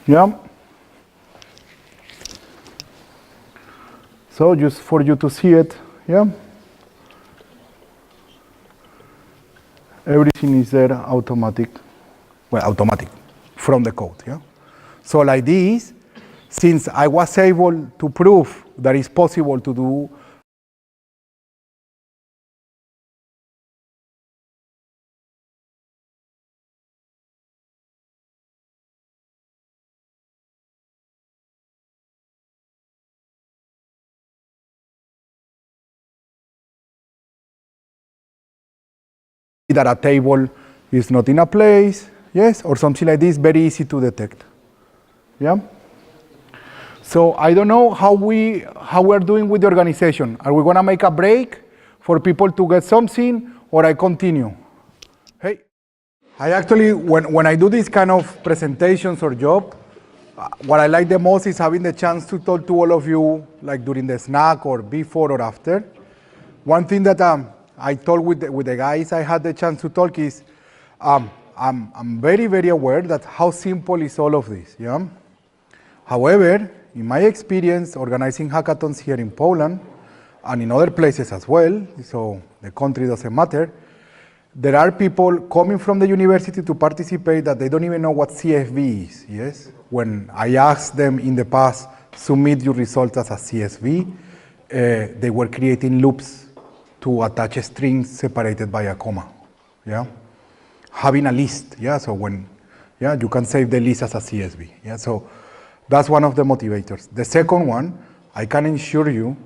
Yeah. So just for you to see it, yeah. Everything is there automatic. Well, automatic from the code, yeah. So like this, since I was able to prove that it's possible to do that a table is not in a place, yes, or something like this, very easy to detect. Yeah. So I don't know how we're doing with the organization. Are we gonna make a break for people to get something, or I continue? Hey, I actually, when I do this kind of presentations or job, what I like the most is having the chance to talk to all of you, like during the snack or before or after. One thing that I told with the guys I had the chance to talk is, I'm very, very aware that how simple is all of this, yeah? However, in my experience organizing hackathons here in Poland, and in other places as well, so the country doesn't matter, there are people coming from the university to participate that they don't even know what CSV is, yes? When I asked them in the past, submit your results as a CSV, they were creating loops to attach strings separated by a comma, yeah? Having a list, yeah, so when, yeah, you can save the list as a CSV, yeah, so that's one of the motivators. The second one, I can assure you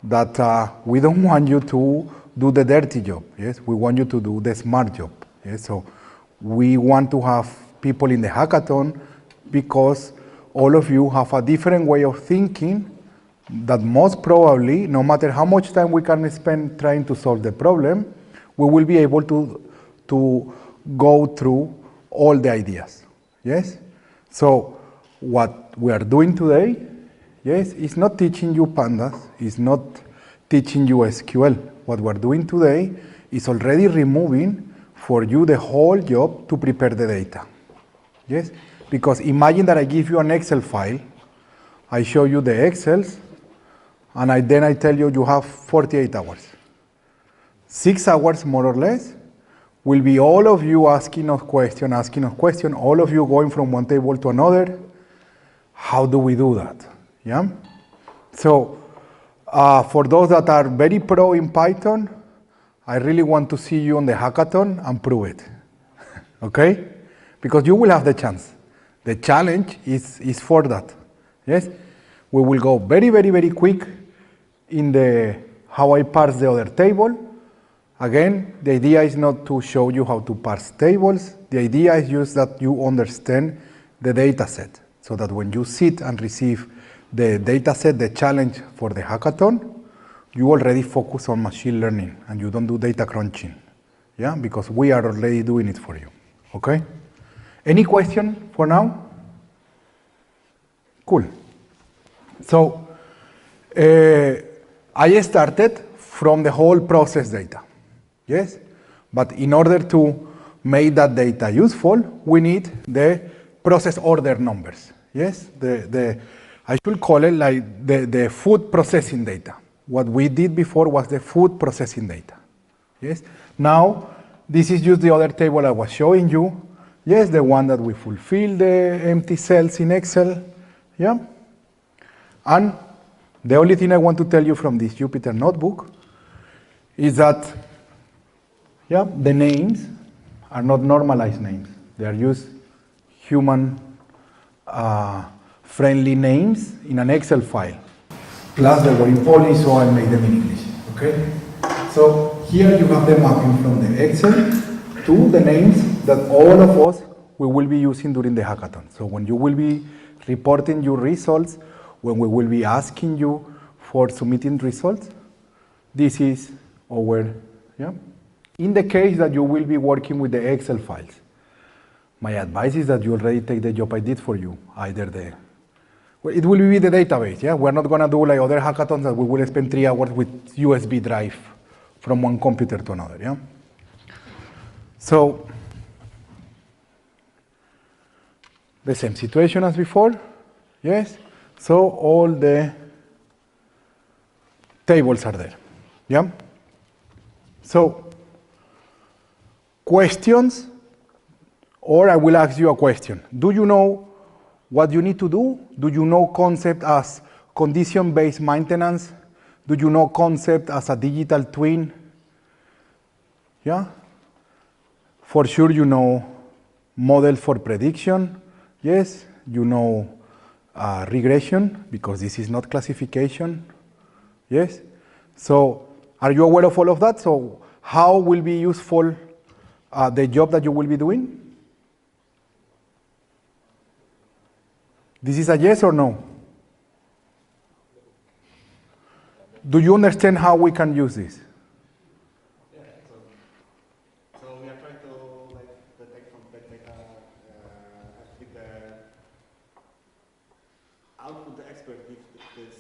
that we don't want you to do the dirty job, yes, we want you to do the smart job, yes, so we want to have people in the hackathon because all of you have a different way of thinking that most probably, no matter how much time we can spend trying to solve the problem, we will be able to go through all the ideas, yes? So what we are doing today, yes, is not teaching you pandas, is not teaching you SQL. What we're doing today is already removing for you the whole job to prepare the data, yes? Because imagine that I give you an Excel file, I show you the Excels, and then I tell you you have 48 hours. 6 hours, more or less, will be all of you asking us question, all of you going from one table to another. How do we do that? Yeah? So, for those that are very pro in Python, I really want to see you on the hackathon and prove it. Okay? Because you will have the chance. The challenge is for that. Yes? We will go very, very, very quick in the how I parse the other table. Again, the idea is not to show you how to parse tables. The idea is just that you understand the data set, so that when you sit and receive the data set, the challenge for the hackathon, you already focus on machine learning and you don't do data crunching. Yeah, because we are already doing it for you. Okay? Any question for now? Cool. So, I started from the whole process data, yes? But in order to make that data useful, we need the process order numbers, yes? I should call it like the food processing data. What we did before was the food processing data, yes? Now, this is just the other table I was showing you, yes, the one that we fulfill the empty cells in Excel, yeah? And the only thing I want to tell you from this Jupyter notebook is that, yeah, the names are not normalized names. They are just human friendly names in an Excel file. Plus they were in Poly, so I made them in English, okay? So here you have the mapping from the Excel to the names that all of us we will be using during the hackathon. So when you will be reporting your results, when we will be asking you for submitting results, this is our, yeah? In the case that you will be working with the Excel files, my advice is that you already take the job I did for you, either well, it will be the database, yeah? We're not gonna do like other hackathons that we will spend 3 hours with USB drive from one computer to another, yeah? So, the same situation as before, yes? So all the tables are there, yeah? So, questions, or I will ask you a question. Do you know what you need to do? Do you know concept as condition-based maintenance? Do you know concept as a digital twin? Yeah? For sure you know model for prediction, yes? You know regression, because this is not classification, yes? So, are you aware of all of that? So, how will be useful the job that you will be doing? This is a yes or no? Do you understand how we can use this? Yeah, so we are trying to like detect from that data if the output the expert gives this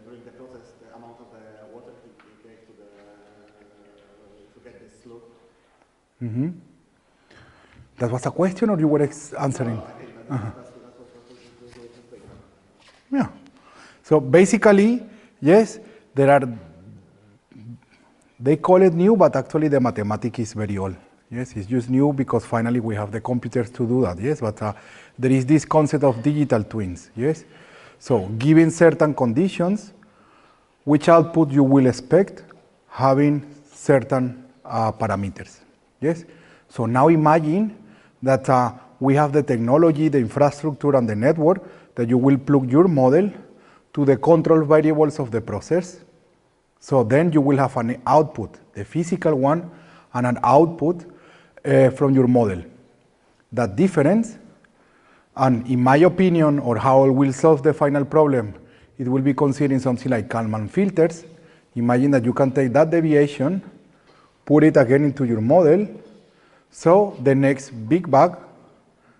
during the process the amount of the water he gave to get this slope. Mm-hmm. That was a question, or you were answering? No, I think that's what data. Yeah. So basically, yes, there are They call it new, but actually the mathematics is very old. Yes, it's just new because finally we have the computers to do that. Yes, but there is this concept of digital twins. Yes, so given certain conditions, which output you will expect having certain parameters. Yes, so now imagine that we have the technology, the infrastructure, and the network that you will plug your model to the control variables of the process. So then you will have an output, the physical one, and an output from your model. That difference, and in my opinion, or how I will solve the final problem, it will be considering something like Kalman filters. Imagine that you can take that deviation, put it again into your model, so the next big bag,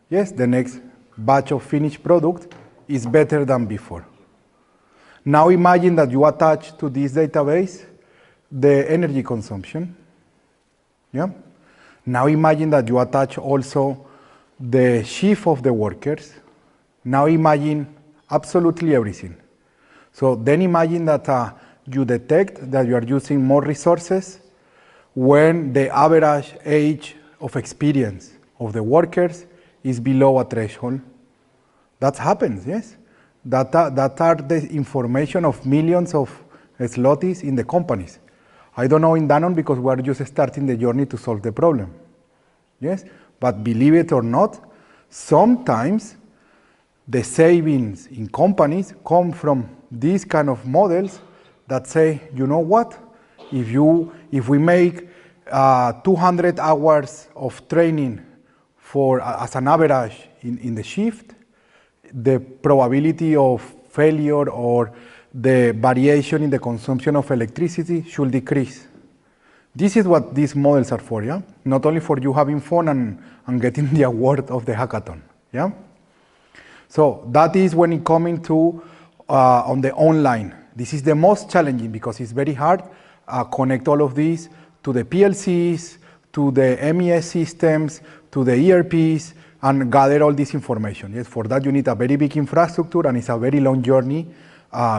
yes, the next batch of finished product is better than before. Now imagine that you attach to this database the energy consumption. Yeah? Now imagine that you attach also the shift of the workers. Now imagine absolutely everything. So then imagine that you detect that you are using more resources when the average age of experience of the workers is below a threshold. That happens, yes? That are the information of millions of zlotys in the companies. I don't know in Danone because we are just starting the journey to solve the problem. Yes, but believe it or not, sometimes the savings in companies come from these kind of models that say, you know what, if we make 200 hours of training as an average in the shift, the probability of failure or the variation in the consumption of electricity should decrease. This is what these models are for, yeah? Not only for you having fun and getting the award of the hackathon, yeah? So that is when it coming to on the online. This is the most challenging because it's very hard connect all of these to the PLCs, to the MES systems, to the ERPs, and gather all this information. Yes, for that you need a very big infrastructure, and it's a very long journey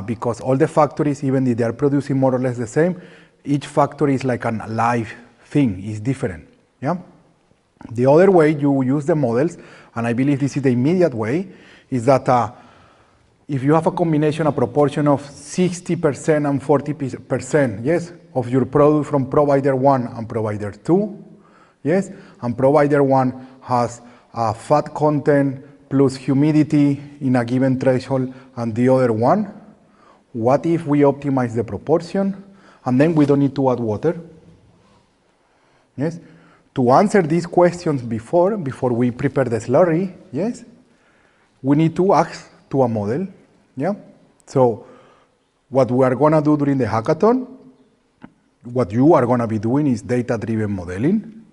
because all the factories, even if they are producing more or less the same, each factory is like a live thing, it's different. Yeah. The other way you use the models, and I believe this is the immediate way, is that if you have a combination, a proportion of 60% and 40%, yes, of your product from provider 1 and provider 2, yes, and provider 1 has fat content plus humidity in a given threshold, and the other one, what if we optimize the proportion and then we don't need to add water? Yes, to answer these questions before we prepare the slurry, yes, we need to ask to a model. Yeah, so what we are going to do during the hackathon, what you are going to be doing is data-driven modeling,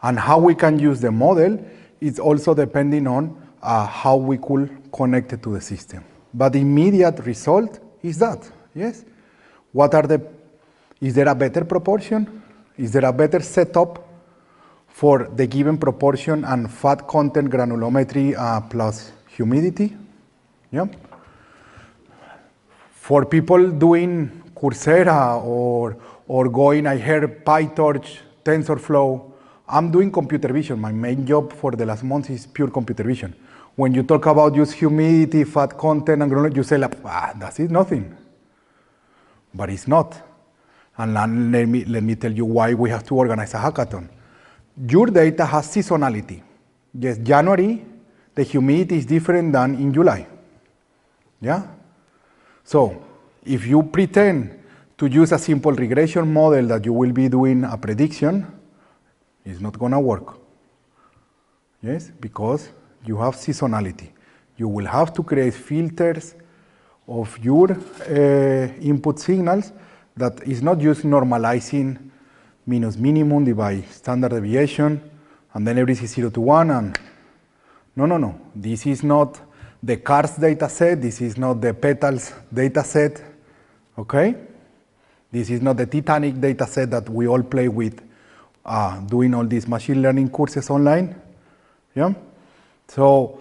and how we can use the model is also depending on how we could connect it to the system. But the immediate result is that, yes, is there a better proportion? Is there a better setup for the given proportion and fat content granulometry plus humidity? Yeah. For people doing Coursera or going, I heard PyTorch, TensorFlow, I'm doing computer vision. My main job for the last month is pure computer vision. When you talk about just humidity, fat content, and granularity, you say, that's it, nothing. But it's not. And let me tell you why we have to organize a hackathon. Your data has seasonality. Yes, January, the humidity is different than in July. Yeah? So, if you pretend to use a simple regression model that you will be doing a prediction, it's not going to work. Yes, because you have seasonality. You will have to create filters of your input signals that is not just normalizing minus minimum divided by standard deviation, and then everything is 0 to 1, and no. This is not the cars data set, this is not the petals data set, okay? This is not the Titanic data set that we all play with doing all these machine learning courses online, yeah? So,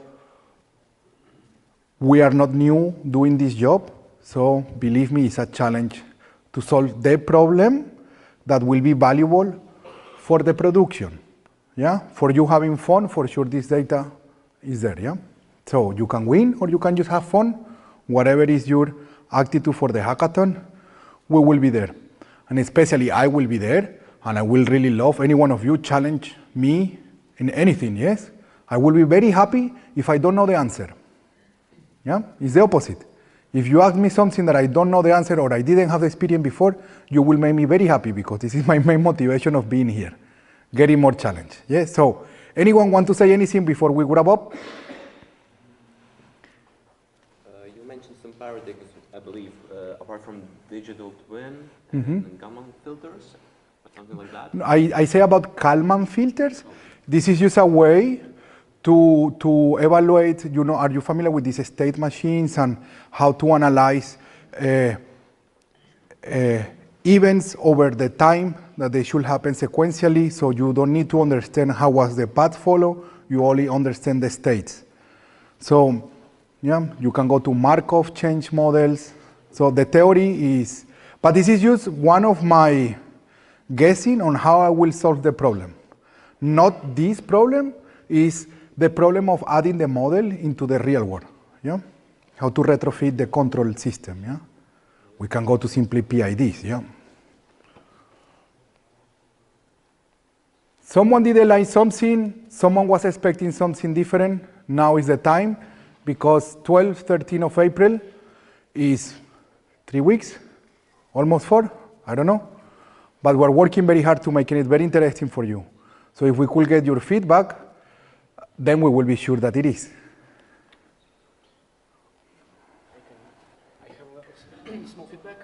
we are not new doing this job, so believe me, it's a challenge to solve the problem that will be valuable for the production. Yeah, for you having fun, for sure this data is there. Yeah, so you can win or you can just have fun. Whatever is your attitude for the hackathon, we will be there. And especially I will be there, and I will really love any one of you challenge me in anything, yes? I will be very happy if I don't know the answer. Yeah, it's the opposite. If you ask me something that I don't know the answer or I didn't have the experience before, you will make me very happy because this is my main motivation of being here, getting more challenge. Yes, so anyone want to say anything before we wrap up? You mentioned some paradigms, I believe, apart from digital twin and Kalman filters, or something like that. I say about Kalman filters. This is just a way to evaluate, you know, are you familiar with these state machines and how to analyze events over the time that they should happen sequentially, so you don't need to understand how was the path follow, you only understand the states. So, yeah, you can go to Markov change models. So the theory is, but this is just one of my guessing on how I will solve the problem. Not this problem, is the problem of adding the model into the real world. Yeah, how to retrofit the control system. Yeah, we can go to simply PIDs. Yeah. Someone didn't like something. Someone was expecting something different. Now is the time, because 12, 13 of April is 3 weeks, almost 4. I don't know, but we're working very hard to make it very interesting for you. So if we could get your feedback, then we will be sure that it is. I have a small feedback.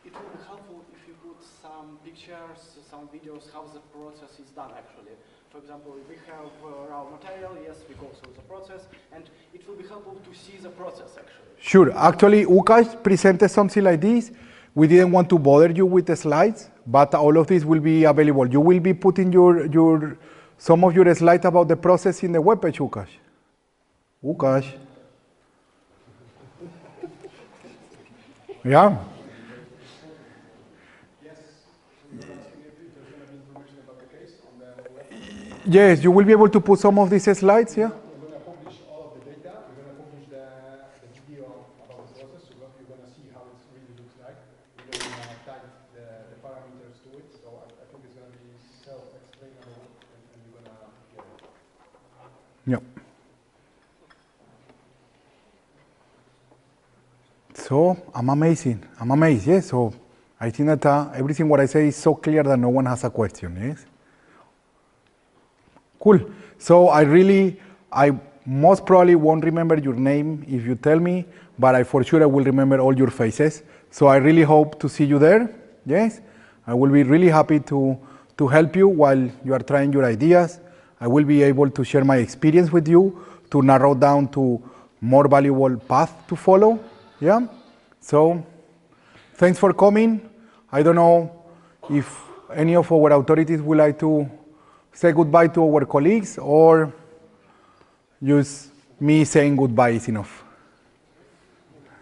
It would be helpful if you put some pictures, some videos, how the process is done actually. For example, if we have raw material, yes, we go through the process, and it will be helpful to see the process actually. Sure. Actually, Łukasz presented something like this. We didn't want to bother you with the slides, but all of this will be available. You will be putting some of your slides about the process in the webpage, Łukasz. Łukasz. Yeah. Yes, you will be able to put some of these slides, yeah? We're going to publish all of the data. We're going to publish the video about the process, so you're going to see how it really looks like. We're going to tag the parameters to it, so I think it's going to be self-explainable, and you're going to get it. Yeah. So, I'm amazing. I'm amazed, yes? So, I think that everything what I say is so clear that no one has a question, yes? Cool. So I most probably won't remember your name if you tell me, but for sure I will remember all your faces. So I really hope to see you there. Yes, I will be really happy to help you while you are trying your ideas. I will be able to share my experience with you to narrow down to more valuable path to follow. Yeah. So thanks for coming. I don't know if any of our authorities would like to say goodbye to our colleagues, or just me saying goodbye is enough.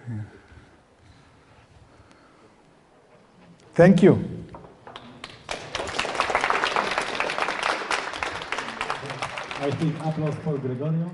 Yeah. Thank you. I think applause for Gregorio.